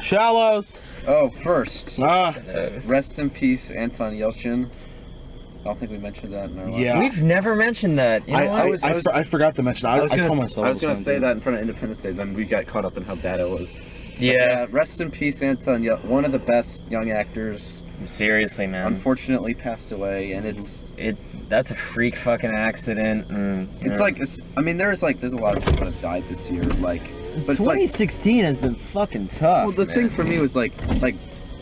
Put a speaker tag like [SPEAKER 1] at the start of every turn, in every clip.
[SPEAKER 1] Shallows.
[SPEAKER 2] Oh, first.
[SPEAKER 1] Ah.
[SPEAKER 2] Rest in peace, Anton Yelchin. I don't think we mentioned that in our last.
[SPEAKER 1] Yeah.
[SPEAKER 3] We've never mentioned that. You know
[SPEAKER 1] I forgot to mention. I told myself.
[SPEAKER 2] I was gonna say that in front of Independence Day. Then we got caught up in how bad it was.
[SPEAKER 3] Yeah.
[SPEAKER 2] Rest in peace, Anton. One of the best young actors.
[SPEAKER 3] Seriously, man.
[SPEAKER 2] Unfortunately, passed away, and
[SPEAKER 3] that's a freak fucking accident.
[SPEAKER 2] It's like I mean, there's a lot of people that have died this year. Like, but
[SPEAKER 3] 2016 has been fucking tough.
[SPEAKER 2] Well, the thing for me was like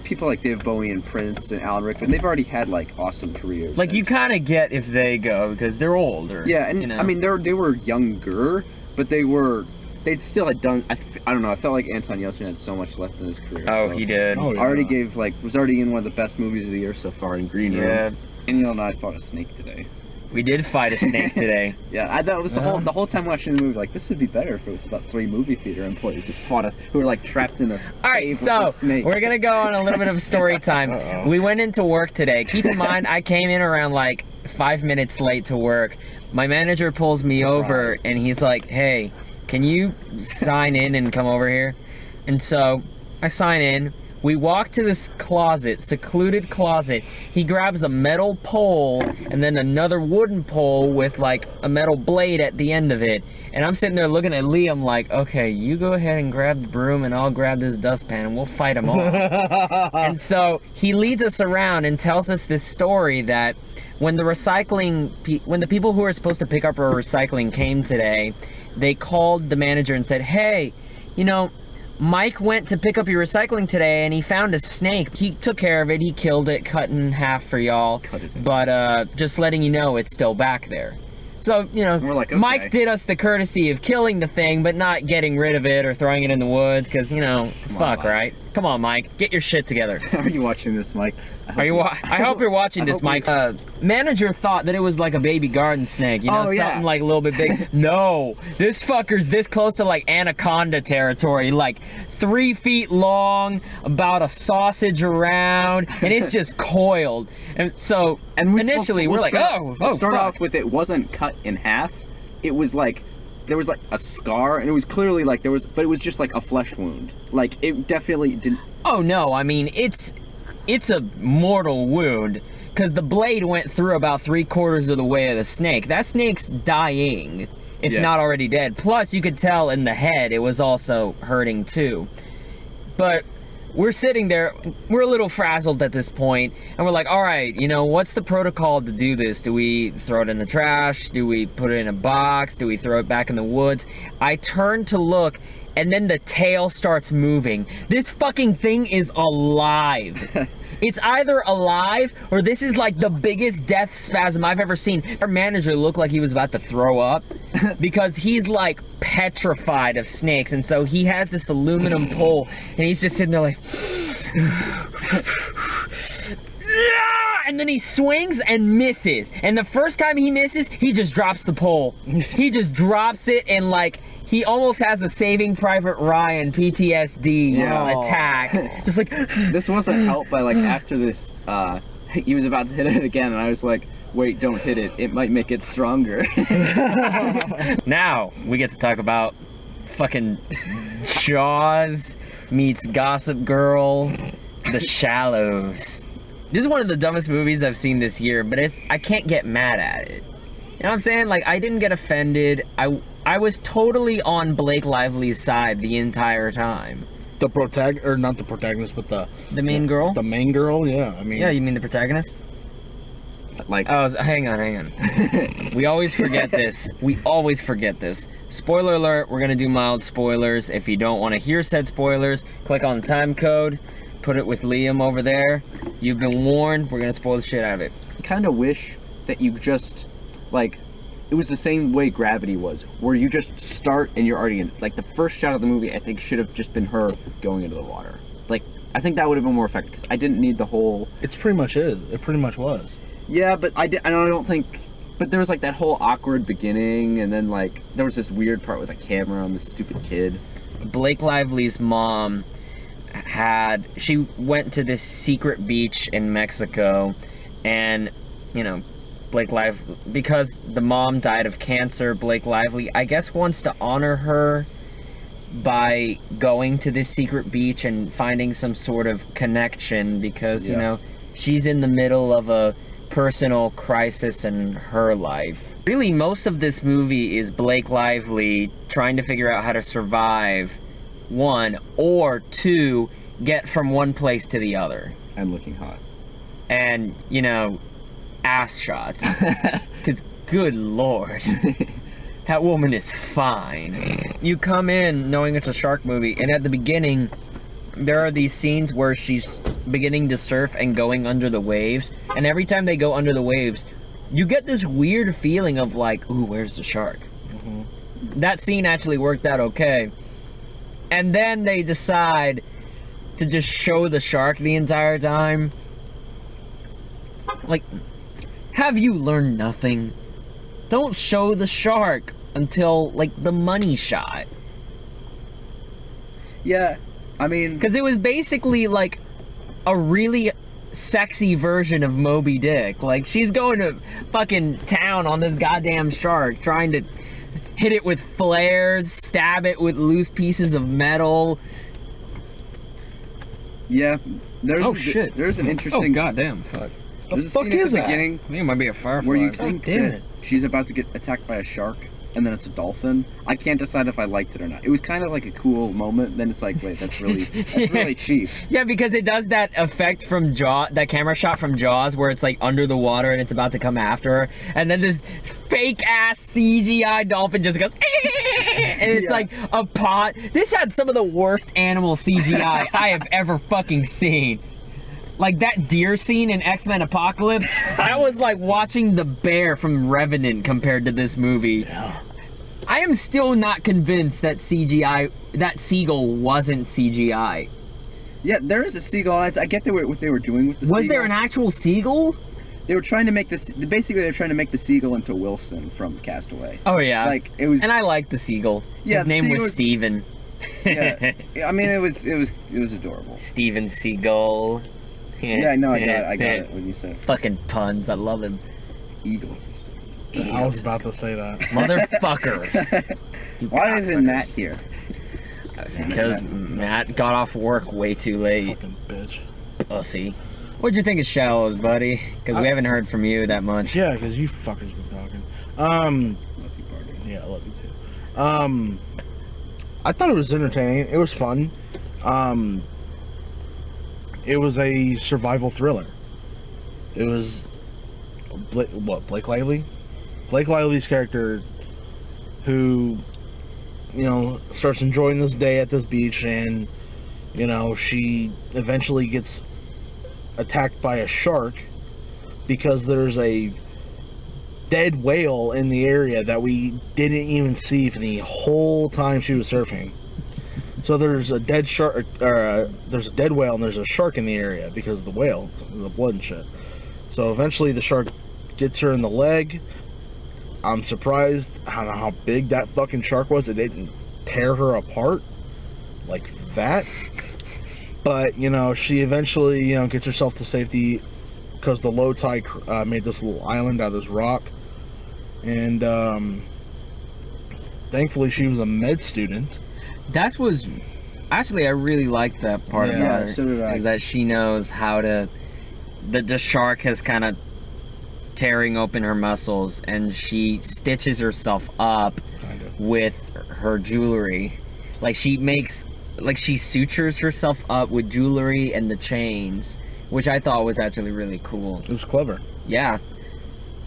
[SPEAKER 2] people like Dave Bowie and Prince and Alan Rickman, they've already had like awesome careers.
[SPEAKER 3] Like, you kind of get if they go because they're older.
[SPEAKER 2] Yeah, and I mean they were younger, but they'd still had done. I don't know. I felt like Anton Yelchin had so much left in his career.
[SPEAKER 3] Oh, so he did.
[SPEAKER 1] Oh, yeah.
[SPEAKER 2] Already was already in one of the best movies of the year so far in Green Room.
[SPEAKER 3] Yeah.
[SPEAKER 2] And and I fought a snake today.
[SPEAKER 3] We did fight a snake today.
[SPEAKER 2] Yeah, I thought it was the whole time watching the movie, like, this would be better if it was about 3 movie theater employees who fought us, who were like trapped in a cave with a snake.
[SPEAKER 3] We're gonna go on a little bit of story time. We went into work today. Keep in mind, I came in around like 5 minutes late to work. My manager pulls me over and he's like, "Hey, can you sign in and come over here?" And so I sign in. We walk to this closet, secluded closet. He grabs a metal pole and then another wooden pole with like a metal blade at the end of it. And I'm sitting there looking at Liam like, okay, you go ahead and grab the broom and I'll grab this dustpan and we'll fight them off. And so he leads us around and tells us this story that when the people who are supposed to pick up our recycling came today, they called the manager and said, "Hey, you know, Mike went to pick up your recycling today and he found a snake. He took care of it, he killed it, cut in half for y'all. But just letting you know it's still back there." So, you know,
[SPEAKER 2] we're like, okay.
[SPEAKER 3] Mike did us the courtesy of killing the thing, but not getting rid of it or throwing it in the woods, because, you know, fuck, right? Come on, Mike, get your shit together.
[SPEAKER 2] Are you watching this, Mike?
[SPEAKER 3] I hope you're watching this, Mike. Manager thought that it was like a baby garden snake, you know, something like a little bit big. No, this fucker's this close to like anaconda territory, like 3 feet long, about a sausage around, and it's just coiled. And so initially we're like, oh,
[SPEAKER 2] start off with, it wasn't cut in half. It was like there was like a scar, and it was clearly like but it was just like a flesh wound. Like, it definitely didn't.
[SPEAKER 3] Oh no, I mean it's a mortal wound, because the blade went through about 3/4 of the way of the snake. That snake's dying, if not already dead. Plus, you could tell in the head it was also hurting too. But we're sitting there, we're a little frazzled at this point, and we're like, all right, you know, what's the protocol to do this? Do we throw it in the trash? Do we put it in a box? Do we throw it back in the woods? I turn to look, and then the tail starts moving. This fucking thing is alive. It's either alive or this is like the biggest death spasm I've ever seen. Our manager looked like he was about to throw up because he's like petrified of snakes, and so he has this aluminum pole and he's just sitting there like and then he swings and misses, and the first time he misses, he just drops the pole. He just drops it, and like he almost has a Saving Private Ryan PTSD attack. Just like
[SPEAKER 2] this wasn't helped by like after this he was about to hit it again, and I was like, wait, don't hit it, it might make it stronger.
[SPEAKER 3] Now we get to talk about fucking Jaws meets Gossip Girl, The Shallows. This is one of the dumbest movies I've seen this year, but I can't get mad at it. You know what I'm saying? Like, I didn't get offended. I was totally on Blake Lively's side the entire time.
[SPEAKER 1] The not the protagonist, but
[SPEAKER 3] the main girl?
[SPEAKER 1] The main girl, yeah. I mean,
[SPEAKER 3] yeah, you mean the protagonist?
[SPEAKER 2] Like,
[SPEAKER 3] hang on. We always forget this. Spoiler alert, we're gonna do mild spoilers. If you don't want to hear said spoilers, click on the time code, put it with Liam over there. You've been warned, we're gonna spoil the shit out of it.
[SPEAKER 2] I kind of wish that you just, like, it was the same way Gravity was, where you just start and you're already in. Like, the first shot of the movie, I think, should have just been her going into the water. Like, I think that would have been more effective, because I didn't need the whole...
[SPEAKER 1] It's pretty much it. It pretty much was.
[SPEAKER 2] Yeah, but I don't think... But there was, like, that whole awkward beginning, and then, like, there was this weird part with a camera on this stupid kid.
[SPEAKER 3] Blake Lively's mom she went to this secret beach in Mexico, and, you know, Blake Lively, because the mom died of cancer, Blake Lively, I guess, wants to honor her by going to this secret beach and finding some sort of connection because, you know, she's in the middle of a personal crisis in her life. Really, most of this movie is Blake Lively trying to figure out how to survive, one, or two, get from one place to the other.
[SPEAKER 2] And looking hot.
[SPEAKER 3] And, you know, ass shots. Because, good lord, that woman is fine. You come in knowing it's a shark movie, and at the beginning, there are these scenes where she's beginning to surf and going under the waves, and every time they go under the waves, you get this weird feeling of like, ooh, where's the shark? That scene actually worked out okay. And then they decide to just show the shark the entire time. Like, have you learned nothing? Don't show the shark until, like, the money shot.
[SPEAKER 2] Yeah, I mean...
[SPEAKER 3] Because it was basically, like, a really sexy version of Moby Dick. Like, she's going to fucking town on this goddamn shark, trying to hit it with flares, stab it with loose pieces of metal.
[SPEAKER 2] Yeah, there's
[SPEAKER 3] shit.
[SPEAKER 2] There's an interesting...
[SPEAKER 3] Oh, goddamn, fuck.
[SPEAKER 1] The fuck is that?
[SPEAKER 3] I think it might be a firefly.
[SPEAKER 2] Where you think
[SPEAKER 1] damn
[SPEAKER 2] that
[SPEAKER 1] it.
[SPEAKER 2] she's about to get attacked by a shark, and then it's a dolphin. I can't decide if I liked it or not. It was kind of like a cool moment. Then it's like, wait, that's really cheap.
[SPEAKER 3] Yeah, because it does that effect from Jaws, that camera shot from Jaws, where it's like under the water and it's about to come after her, and then this fake ass CGI dolphin just goes, and it's like a pot. This had some of the worst animal CGI I have ever fucking seen. Like that deer scene in X-Men Apocalypse, that was like watching the bear from Revenant compared to this movie.
[SPEAKER 1] Yeah.
[SPEAKER 3] I am still not convinced that that seagull wasn't CGI.
[SPEAKER 2] Yeah, there is a seagull. I get what they were doing with the seagull.
[SPEAKER 3] Was there an actual seagull?
[SPEAKER 2] They were trying to make this. Basically, they were trying to make the seagull into Wilson from Castaway.
[SPEAKER 3] Oh yeah.
[SPEAKER 2] Like it was.
[SPEAKER 3] And I liked the seagull.
[SPEAKER 2] Yeah,
[SPEAKER 3] His name was Steven.
[SPEAKER 2] Yeah. I mean, it was adorable.
[SPEAKER 3] Steven Seagull.
[SPEAKER 2] Yeah, no, I got it when you said
[SPEAKER 3] fucking puns. I love him.
[SPEAKER 2] Eagle.
[SPEAKER 1] I was about to say that.
[SPEAKER 3] Motherfuckers.
[SPEAKER 2] Why isn't Matt here?
[SPEAKER 3] Because Matt got off work way too late.
[SPEAKER 1] Fucking bitch.
[SPEAKER 3] Pussy. What'd you think of Shallows, buddy? Because we haven't heard from you that much.
[SPEAKER 1] Yeah, because you fuckers been talking. Yeah, I love you too. I thought it was entertaining. It was fun. It was a survival thriller. It was Blake Lively? Blake Lively's character who, you know, starts enjoying this day at this beach, and, you know, she eventually gets attacked by a shark because there's a dead whale in the area that we didn't even see for the whole time she was surfing. So there's a dead shark, there's a dead whale, and there's a shark in the area because of the whale, the blood and shit. So eventually the shark gets her in the leg. I'm surprised how big that fucking shark was. It didn't tear her apart like that. But, you know, she eventually, you know, gets herself to safety because the low tide made this little island out of this rock. And thankfully she was a med student. That was
[SPEAKER 3] Actually, I really liked that part about her.
[SPEAKER 2] So did I.
[SPEAKER 3] Is that she knows how to... The shark has kind of tearing open her muscles, and she stitches herself up with her jewelry. Like she sutures herself up with jewelry and the chains, which I thought was actually really cool.
[SPEAKER 1] It was clever.
[SPEAKER 3] Yeah.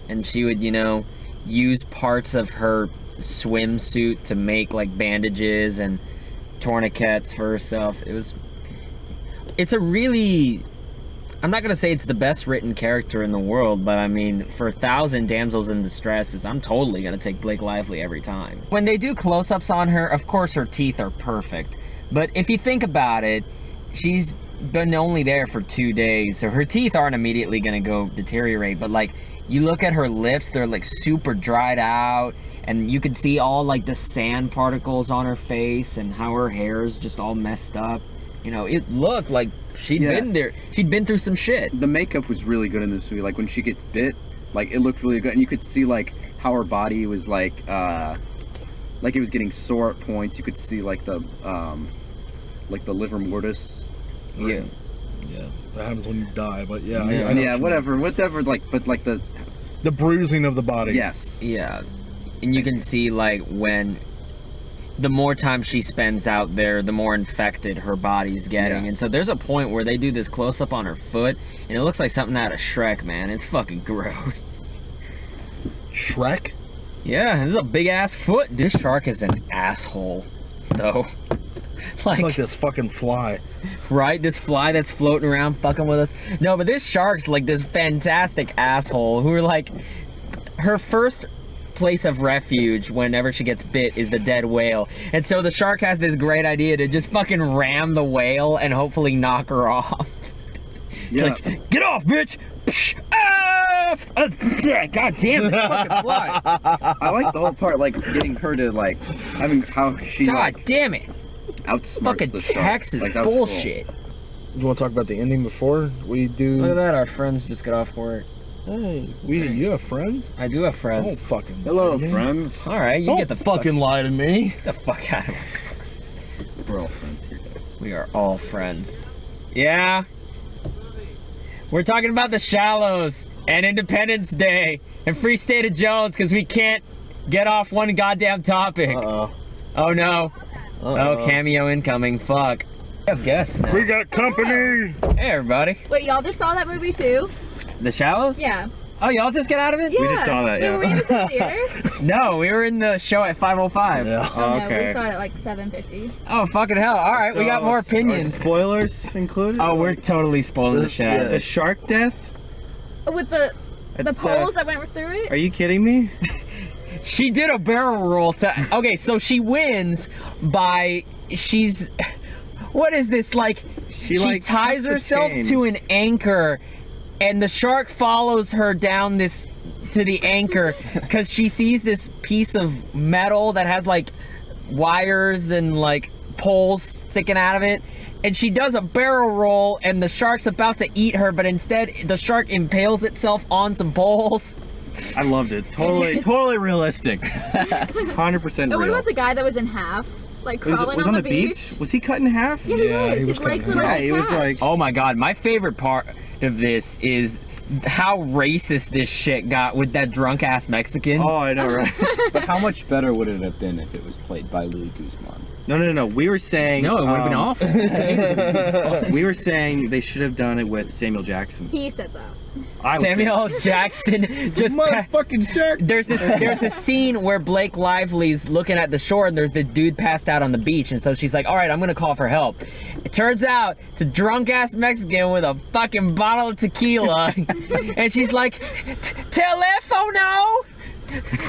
[SPEAKER 3] And she would, you know, use parts of her swimsuit to make like bandages and tourniquets for herself. It's a really... I'm not gonna say it's the best written character in the world, but I mean, for 1,000 damsels in distress, I'm totally gonna take Blake Lively every time. When they do close-ups on her, of course her teeth are perfect. But if you think about it, she's been only there for 2 days, so her teeth aren't immediately gonna go deteriorate. But like, you look at her lips, they're like super dried out, and you can see all like the sand particles on her face and how her hair is just all messed up. You know, it looked like she'd been there. She'd been through some shit.
[SPEAKER 2] The makeup was really good in this movie. Like when she gets bit, like it looked really good, and you could see like how her body was like like it was getting sore at points. You could see like the liver mortis.
[SPEAKER 3] Yeah.
[SPEAKER 1] Yeah, that happens when you die, but yeah,
[SPEAKER 3] Yeah.
[SPEAKER 1] I know
[SPEAKER 2] Yeah,
[SPEAKER 1] what you mean.
[SPEAKER 2] whatever. Like, but like the
[SPEAKER 1] bruising of the body.
[SPEAKER 2] yes.
[SPEAKER 3] Yeah. And you can see, like, when the more time she spends out there, the more infected her body's getting.
[SPEAKER 2] Yeah.
[SPEAKER 3] And so there's a point where they do this close-up on her foot, and it looks like something out of Shrek, man. It's fucking gross.
[SPEAKER 1] Shrek?
[SPEAKER 3] Yeah, this is a big-ass foot. This shark is an asshole, though.
[SPEAKER 1] It's like this fucking fly.
[SPEAKER 3] Right? This fly that's floating around fucking with us. No, but this shark's like this fantastic asshole who are like, her first place of refuge whenever she gets bit is the dead whale. And so the shark has this great idea to just fucking ram the whale and hopefully knock her off. It's
[SPEAKER 2] Yeah.
[SPEAKER 3] like, get off, bitch! Psh, ah! God damn it, fucking fly.
[SPEAKER 2] I like the whole part, like getting her to like having how she
[SPEAKER 3] God
[SPEAKER 2] like
[SPEAKER 3] damn it.
[SPEAKER 2] outsmarts
[SPEAKER 3] Fucking
[SPEAKER 2] the shark.
[SPEAKER 3] Texas
[SPEAKER 2] Like, that was
[SPEAKER 3] bullshit.
[SPEAKER 1] You want to talk about the ending before we do?
[SPEAKER 3] Look at that, our friends just got off work.
[SPEAKER 1] Hey, you have friends?
[SPEAKER 3] I do have
[SPEAKER 1] Don't
[SPEAKER 3] friends.
[SPEAKER 1] fucking.
[SPEAKER 2] Cool. Hello,
[SPEAKER 1] lie to me.
[SPEAKER 2] friends.
[SPEAKER 3] All right, you
[SPEAKER 1] Don't
[SPEAKER 3] get the
[SPEAKER 1] fucking lie to me.
[SPEAKER 3] the fuck out of here.
[SPEAKER 2] We're all friends here, guys.
[SPEAKER 3] We are all friends. Yeah. We're talking about the Shallows and Independence Day and Free State of Jones because we can't get off one goddamn topic.
[SPEAKER 1] Uh-oh.
[SPEAKER 3] Oh no.
[SPEAKER 1] Uh-oh.
[SPEAKER 3] Oh, cameo incoming. Fuck. We have guests now.
[SPEAKER 1] We got company.
[SPEAKER 3] Hey, everybody.
[SPEAKER 4] Wait, y'all just saw that movie too?
[SPEAKER 3] The Shallows?
[SPEAKER 4] Yeah.
[SPEAKER 3] Oh, y'all just get out of it?
[SPEAKER 4] Yeah.
[SPEAKER 2] just saw that,
[SPEAKER 4] Wait,
[SPEAKER 2] yeah.
[SPEAKER 4] were you just in the theater?
[SPEAKER 3] No, we were in the show at 5:05.
[SPEAKER 1] Yeah.
[SPEAKER 4] Oh, no,
[SPEAKER 2] okay.
[SPEAKER 4] we saw it at like 7:50.
[SPEAKER 3] Oh, fucking hell. All right, we got more opinions.
[SPEAKER 2] Are spoilers included?
[SPEAKER 3] Oh, we're totally spoiling the shit out of
[SPEAKER 2] The
[SPEAKER 3] this.
[SPEAKER 2] shark death?
[SPEAKER 4] With the
[SPEAKER 2] At
[SPEAKER 4] poles that went through it?
[SPEAKER 2] Are you kidding me?
[SPEAKER 3] She did a barrel roll to. Okay, so she wins by. She's. What is this? Like, she
[SPEAKER 2] like,
[SPEAKER 3] ties
[SPEAKER 2] cuts the
[SPEAKER 3] herself
[SPEAKER 2] chain.
[SPEAKER 3] to an anchor, and the shark follows her down this. To the anchor, because she sees this piece of metal that has like wires and like poles sticking out of it. And she does a barrel roll, and the shark's about to eat her, but instead the shark impales itself on some poles.
[SPEAKER 2] I loved it. Totally realistic. 100%
[SPEAKER 4] Oh, what
[SPEAKER 2] real.
[SPEAKER 4] about the guy that was in half? Like
[SPEAKER 2] It was,
[SPEAKER 4] crawling
[SPEAKER 2] was
[SPEAKER 4] on
[SPEAKER 2] on
[SPEAKER 4] the
[SPEAKER 2] beach? Was he cut in half?
[SPEAKER 4] Yeah,
[SPEAKER 1] Yeah,
[SPEAKER 4] he
[SPEAKER 1] he
[SPEAKER 4] was.
[SPEAKER 1] was
[SPEAKER 4] His legs
[SPEAKER 1] cutting
[SPEAKER 4] were
[SPEAKER 1] in
[SPEAKER 4] like
[SPEAKER 2] half. Yeah, he was
[SPEAKER 4] attached.
[SPEAKER 2] like-
[SPEAKER 3] Oh my god, my favorite part of this is how racist this shit got with that drunk ass Mexican.
[SPEAKER 2] Oh, I know, right?
[SPEAKER 5] But how much better would it have been if it was played by Louis Guzman?
[SPEAKER 2] No. We were saying.
[SPEAKER 3] No, it would have been awful.
[SPEAKER 2] We were saying they should have done it with Samuel Jackson.
[SPEAKER 4] He said that.
[SPEAKER 2] I was
[SPEAKER 3] Samuel L. Jackson just
[SPEAKER 2] motherfucking shark.
[SPEAKER 3] there's a scene where Blake Lively's looking at the shore and there's the dude passed out on the beach, and so she's like, all right, I'm gonna call for help. It turns out it's a drunk ass Mexican with a fucking bottle of tequila and she's like, telefono,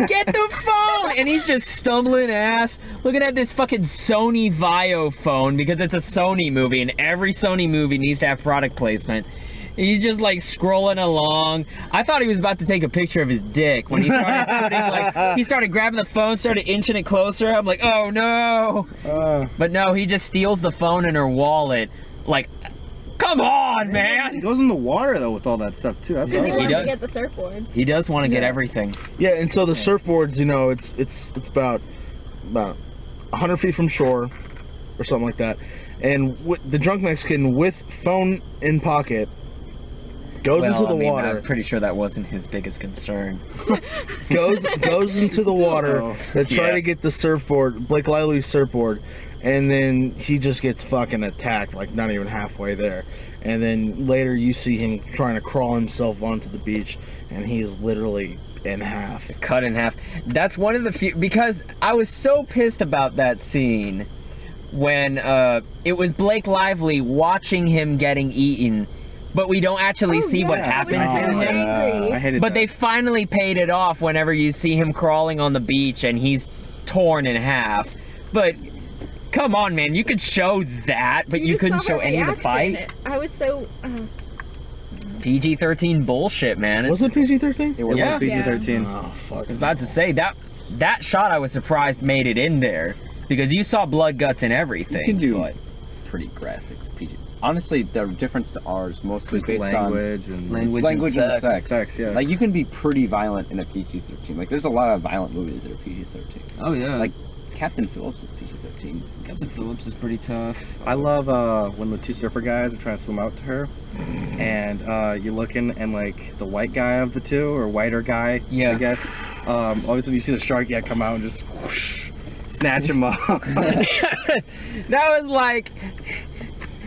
[SPEAKER 3] get the phone, and he's just stumbling ass looking at this fucking Sony Vaio phone because it's a Sony movie and every Sony movie needs to have product placement. He's just like scrolling along. I thought he was about to take a picture of his dick when he started putting, he started grabbing the phone, started inching it closer. I'm like, oh no. But no, he just steals the phone and her wallet. Like, come on,
[SPEAKER 2] He
[SPEAKER 3] man.
[SPEAKER 2] goes in the water though with all that stuff too. That's
[SPEAKER 4] Because he
[SPEAKER 2] awesome.
[SPEAKER 4] wanted to
[SPEAKER 3] does.
[SPEAKER 4] get the surfboard.
[SPEAKER 3] He does want to get everything.
[SPEAKER 1] Yeah, and so the surfboards, you know, it's about 100 feet from shore, or something like that. And the drunk Mexican with phone in pocket goes into the water.
[SPEAKER 3] I'm pretty sure that wasn't his biggest concern.
[SPEAKER 1] goes into the water to try
[SPEAKER 2] Yeah.
[SPEAKER 1] to get the surfboard, Blake Lively's surfboard, and then he just gets fucking attacked, like not even halfway there. And then later you see him trying to crawl himself onto the beach, and he's literally in half.
[SPEAKER 3] Cut in half. That's one of the few, because I was so pissed about that scene when it was Blake Lively watching him getting eaten, but we don't actually
[SPEAKER 4] Oh,
[SPEAKER 3] see what
[SPEAKER 4] yeah,
[SPEAKER 3] happened
[SPEAKER 4] I was
[SPEAKER 3] to
[SPEAKER 4] so
[SPEAKER 3] him.
[SPEAKER 4] angry.
[SPEAKER 2] I hated
[SPEAKER 3] But
[SPEAKER 2] that.
[SPEAKER 3] they finally paid it off whenever you see him crawling on the beach and he's torn in half. But come on, man, you could show that, but you
[SPEAKER 4] just
[SPEAKER 3] couldn't
[SPEAKER 4] saw
[SPEAKER 3] show
[SPEAKER 4] her
[SPEAKER 3] any of the
[SPEAKER 4] reaction.
[SPEAKER 3] fight.
[SPEAKER 4] I was so.
[SPEAKER 3] PG-13 bullshit, man.
[SPEAKER 1] Was it PG-13?
[SPEAKER 2] It was
[SPEAKER 3] Yeah.
[SPEAKER 2] like PG-13.
[SPEAKER 1] Oh fuck!
[SPEAKER 3] I was about to say that shot I was surprised made it in there because you saw blood, guts, and everything.
[SPEAKER 5] You can do
[SPEAKER 3] but
[SPEAKER 5] pretty graphic PG. Honestly, the difference to ours mostly
[SPEAKER 2] Just
[SPEAKER 5] based
[SPEAKER 2] language and
[SPEAKER 3] Language.
[SPEAKER 5] language
[SPEAKER 3] and
[SPEAKER 5] and
[SPEAKER 3] sex.
[SPEAKER 2] sex, yeah.
[SPEAKER 5] Like you can be pretty violent in a PG-13. Like there's a lot of violent movies that are PG-13.
[SPEAKER 3] oh yeah,
[SPEAKER 5] Like Captain Phillips is PG-13.
[SPEAKER 3] Captain Phillips is pretty tough.
[SPEAKER 6] I love when the two surfer guys are trying to swim out to her, and you're looking, and like the white guy of the two, or whiter guy,
[SPEAKER 3] Yeah.
[SPEAKER 6] I guess. Obviously, you see the shark come out and just whoosh, snatch him up.
[SPEAKER 3] That was like,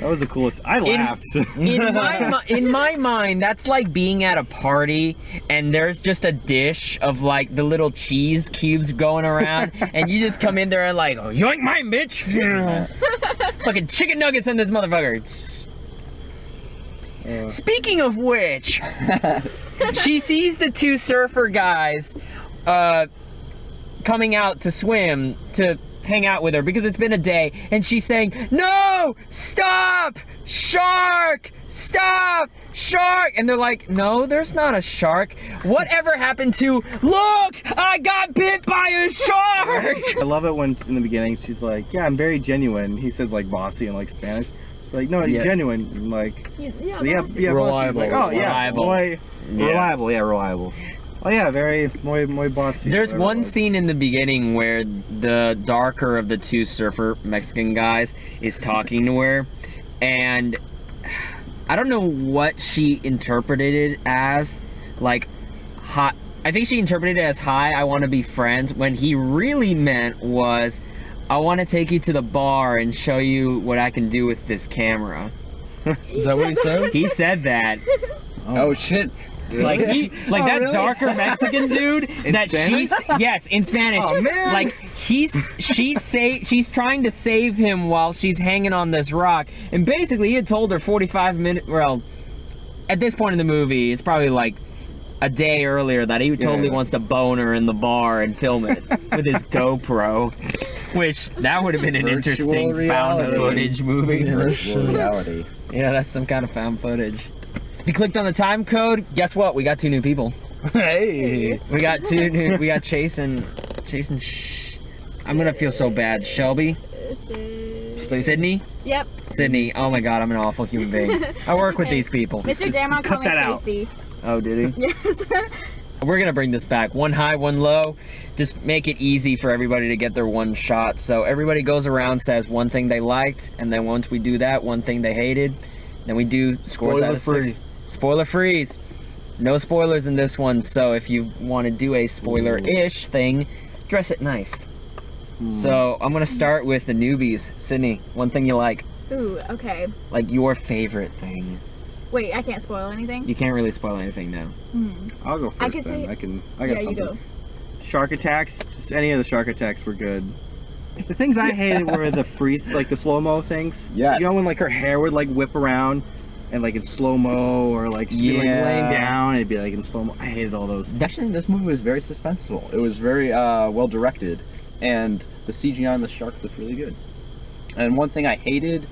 [SPEAKER 6] That was the coolest. I laughed.
[SPEAKER 3] in my mind, that's like being at a party and there's just a dish of like the little cheese cubes going around, and you just come in there and like, oh, yoink mine, bitch! Fucking chicken nuggets in this motherfucker. Speaking of which, she sees the two surfer guys coming out to swim to hang out with her because it's been a day, and she's saying, no, stop, shark, stop, shark, and they're like, no, there's not a shark. Whatever happened to, look, I got bit by a shark?
[SPEAKER 6] I love it when in the beginning she's like, yeah, I'm very genuine. He says like bossy in like Spanish. She's like, no, you're genuine. I'm like,
[SPEAKER 4] Yeah,
[SPEAKER 6] yeah,
[SPEAKER 4] bossy.
[SPEAKER 6] yeah,
[SPEAKER 1] Reliable.
[SPEAKER 6] bossy. He's like, oh yeah,
[SPEAKER 3] Reliable.
[SPEAKER 6] reliable, yeah, reliable. Oh yeah, very muy bossy.
[SPEAKER 3] There's
[SPEAKER 6] whatever
[SPEAKER 3] one
[SPEAKER 6] it was.
[SPEAKER 3] scene in the beginning where the darker of the two surfer Mexican guys is talking to her, and I don't know what she interpreted it as, like, hot. I think she interpreted it as, hi, I want to be friends, when he really meant was, I want to take you to the bar and show you what I can do with this camera.
[SPEAKER 1] Is that what he said?
[SPEAKER 3] He said that.
[SPEAKER 5] Oh shit.
[SPEAKER 3] Like that
[SPEAKER 6] really?
[SPEAKER 3] darker Mexican dude that
[SPEAKER 6] Spanish?
[SPEAKER 3] yes, in Spanish.
[SPEAKER 6] Oh, man.
[SPEAKER 3] Like she's trying to save him while she's hanging on this rock. And basically he had told her 45 minutes, well, at this point in the movie, it's probably like a day earlier that he totally wants to bone her in the bar and film it with his GoPro. Which that would have been an
[SPEAKER 5] Virtual
[SPEAKER 3] interesting found
[SPEAKER 5] reality.
[SPEAKER 3] footage movie.
[SPEAKER 5] Virtual reality.
[SPEAKER 3] Yeah, that's some kind of found footage. If you clicked on the time code, guess what? We got 2 new people.
[SPEAKER 1] Hey.
[SPEAKER 3] We got 2 new. We got Chase and I'm gonna feel so bad. Shelby, Sydney,
[SPEAKER 4] Yep.
[SPEAKER 3] Sydney. Oh my God, I'm an awful human being. I work with
[SPEAKER 4] Okay.
[SPEAKER 3] these people.
[SPEAKER 4] Mr. Damron
[SPEAKER 6] cut
[SPEAKER 4] called me
[SPEAKER 6] that out.
[SPEAKER 4] Stacy.
[SPEAKER 3] Oh, did he?
[SPEAKER 4] Yes.
[SPEAKER 3] We're gonna bring this back. 1 high, 1 low. Just make it easy for everybody to get their 1 shot. So everybody goes around, says 1 thing they liked, and then once we do that, 1 thing they hated. Then we do scores out of
[SPEAKER 1] Spoiler
[SPEAKER 3] 6. Spoiler freeze. No spoilers in this one, so if you want to do a spoiler-ish thing, dress it nice. So I'm gonna start with the newbies. Sydney, 1 thing you like
[SPEAKER 4] Okay.
[SPEAKER 3] like your favorite thing.
[SPEAKER 4] Wait, I can't spoil anything.
[SPEAKER 3] You can't really spoil anything now.
[SPEAKER 6] I'll go first.
[SPEAKER 4] I could
[SPEAKER 6] then.
[SPEAKER 4] say-
[SPEAKER 6] I got
[SPEAKER 4] Yeah,
[SPEAKER 6] something.
[SPEAKER 4] you go.
[SPEAKER 6] Shark attacks. Just any of the shark attacks were good. The things I hated were the freeze, like the slow mo things.
[SPEAKER 5] Yes.
[SPEAKER 6] You know when like her hair would like whip around, and like in slow mo, or like she'd be like laying down, and it'd be like in slow mo. I hated all those.
[SPEAKER 5] Actually, this movie was very suspenseful. It was very well directed, and the CGI on the shark looked really good. And one thing I hated,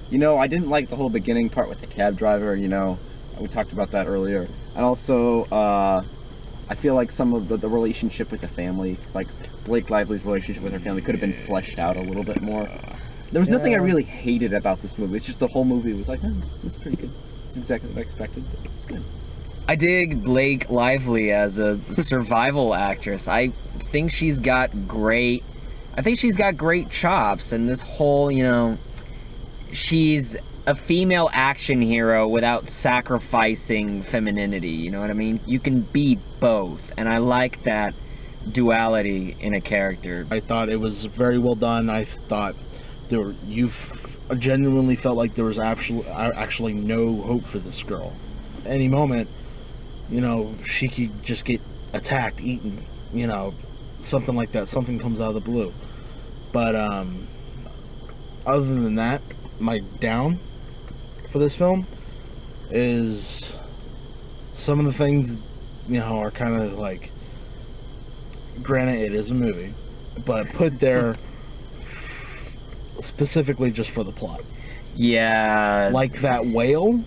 [SPEAKER 5] you know, I didn't like the whole beginning part with the cab driver. You know, we talked about that earlier. And also, I feel like some of the relationship with the family, like Blake Lively's relationship with her family, could have been fleshed out a little bit more. There was nothing I really hated about this movie. It's just the whole movie was like, oh, it was pretty good. It's exactly what I expected, but it's good.
[SPEAKER 3] I dig Blake Lively as a survival actress. I think she's got great chops, and this whole, you know, she's a female action hero without sacrificing femininity, you know what I mean? You can be both, and I like that duality in a character.
[SPEAKER 1] I thought it was very well done. I thought you genuinely felt like there was actually no hope for this girl. Any moment, you know, she could just get attacked, eaten, you know, something like that. Something comes out of the blue. But other than that, my down for this film is some of the things, you know, are kind of like, granted it is a movie, but put there specifically just for the plot.
[SPEAKER 3] Yeah.
[SPEAKER 1] Like that whale.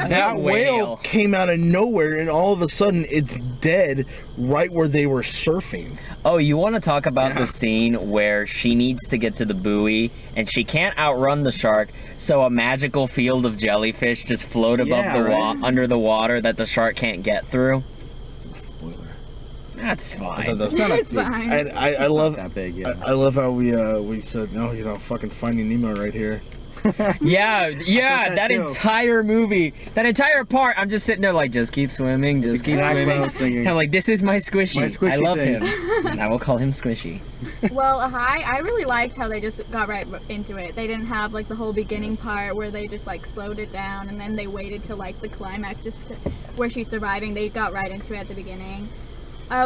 [SPEAKER 1] That whale came out of nowhere, and all of a sudden it's dead right where they were surfing.
[SPEAKER 3] Oh, you want to talk about the scene where she needs to get to the buoy and she can't outrun the shark, so a magical field of jellyfish just float above
[SPEAKER 6] Yeah,
[SPEAKER 3] the
[SPEAKER 6] right?
[SPEAKER 3] under the water that the shark can't get through? That's
[SPEAKER 1] I
[SPEAKER 3] fine.
[SPEAKER 1] thought that was,
[SPEAKER 4] It's fine.
[SPEAKER 1] and I love
[SPEAKER 6] that big, yeah.
[SPEAKER 1] I love how we said, no, you know, fucking Finding Nemo right here.
[SPEAKER 3] Yeah,
[SPEAKER 6] that
[SPEAKER 3] that
[SPEAKER 6] too.
[SPEAKER 3] entire movie, that entire part, I'm just sitting there like, just keep swimming, just keep
[SPEAKER 6] exactly what I
[SPEAKER 3] swimming.
[SPEAKER 6] was thinking.
[SPEAKER 3] I'm like, this is my squishy.
[SPEAKER 6] My squishy
[SPEAKER 3] I love
[SPEAKER 6] thing.
[SPEAKER 3] him. And I will call him Squishy.
[SPEAKER 4] Well, I really liked how they just got right into it. They didn't have like the whole beginning part where they just like slowed it down and then they waited till like the climax just where she's surviving. They got right into it at the beginning.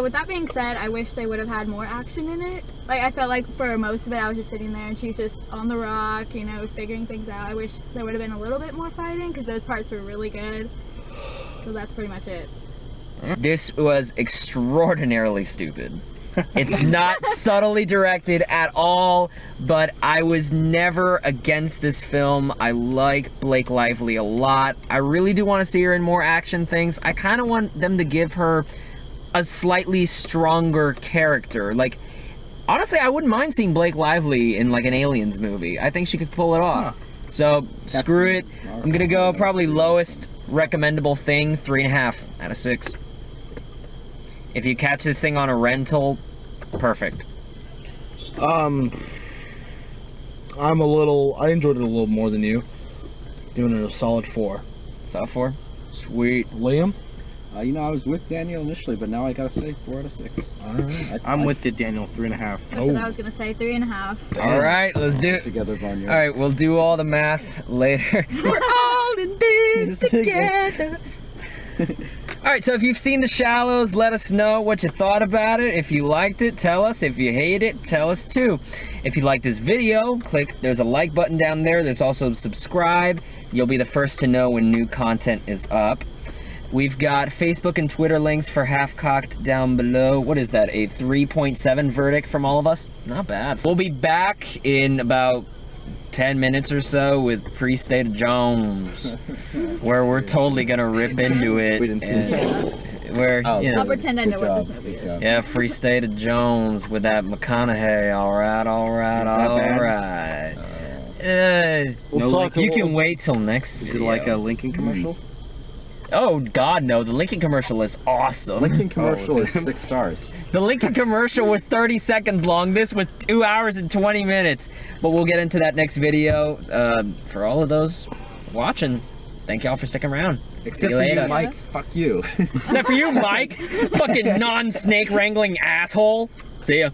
[SPEAKER 4] With that being said, I wish they would have had more action in it. Like, I felt like for most of it, I was just sitting there and she's just on the rock, you know, figuring things out. I wish there would have been a little bit more fighting because those parts were really good. So that's pretty much it.
[SPEAKER 3] This was extraordinarily stupid. It's not subtly directed at all, but I was never against this film. I like Blake Lively a lot. I really do want to see her in more action things. I kind of want them to give her a slightly stronger character. Like, honestly, I wouldn't mind seeing Blake Lively in like an Aliens movie. I think she could pull it off. So screw it. I'm gonna go probably lowest recommendable thing, 3.5 out of 6. If you catch this thing on a rental, perfect.
[SPEAKER 1] I enjoyed it a little more than you. Giving it a solid 4.
[SPEAKER 3] So 4. Sweet.
[SPEAKER 1] Liam?
[SPEAKER 5] You know, I was with Daniel initially, but now I gotta say 4 out of 6.
[SPEAKER 1] Alright.
[SPEAKER 6] I'm with you, Daniel. 3.5.
[SPEAKER 4] That's what I was gonna say, 3.5.
[SPEAKER 3] All right, let's do it.
[SPEAKER 5] Together, Vanya.
[SPEAKER 3] All right, we'll do all the math later. We're all in this together. All right, so if you've seen The Shallows, let us know what you thought about it. If you liked it, tell us. If you hate it, tell us too. If you like this video, there's a like button down there. There's also subscribe. You'll be the first to know when new content is up. We've got Facebook and Twitter links for HalfKocked down below. What is that, a 3.7 verdict from all of us? Not bad. We'll be back in about 10 minutes or so with Free State of Jones, where we're totally gonna rip into it.
[SPEAKER 5] We didn't see
[SPEAKER 3] and Where, you
[SPEAKER 4] I'll
[SPEAKER 3] know,
[SPEAKER 4] pretend I know what this movie is.
[SPEAKER 3] yeah, Free State of Jones with that McConaughey. All right, all right, all right. You can wait till next
[SPEAKER 6] Is
[SPEAKER 3] video.
[SPEAKER 6] it like a Lincoln commercial?
[SPEAKER 3] Oh God, no! The Lincoln commercial is awesome.
[SPEAKER 5] Lincoln commercial is 6 stars.
[SPEAKER 3] The Lincoln commercial was 30 seconds long. This was 2 hours and 20 minutes. But we'll get into that next video. For all of those watching, thank y'all for sticking around.
[SPEAKER 5] Except
[SPEAKER 3] See
[SPEAKER 5] for
[SPEAKER 3] you later.
[SPEAKER 5] you, Mike. Fuck you.
[SPEAKER 3] Except for you, Mike. Fucking non-snake wrangling asshole. See ya.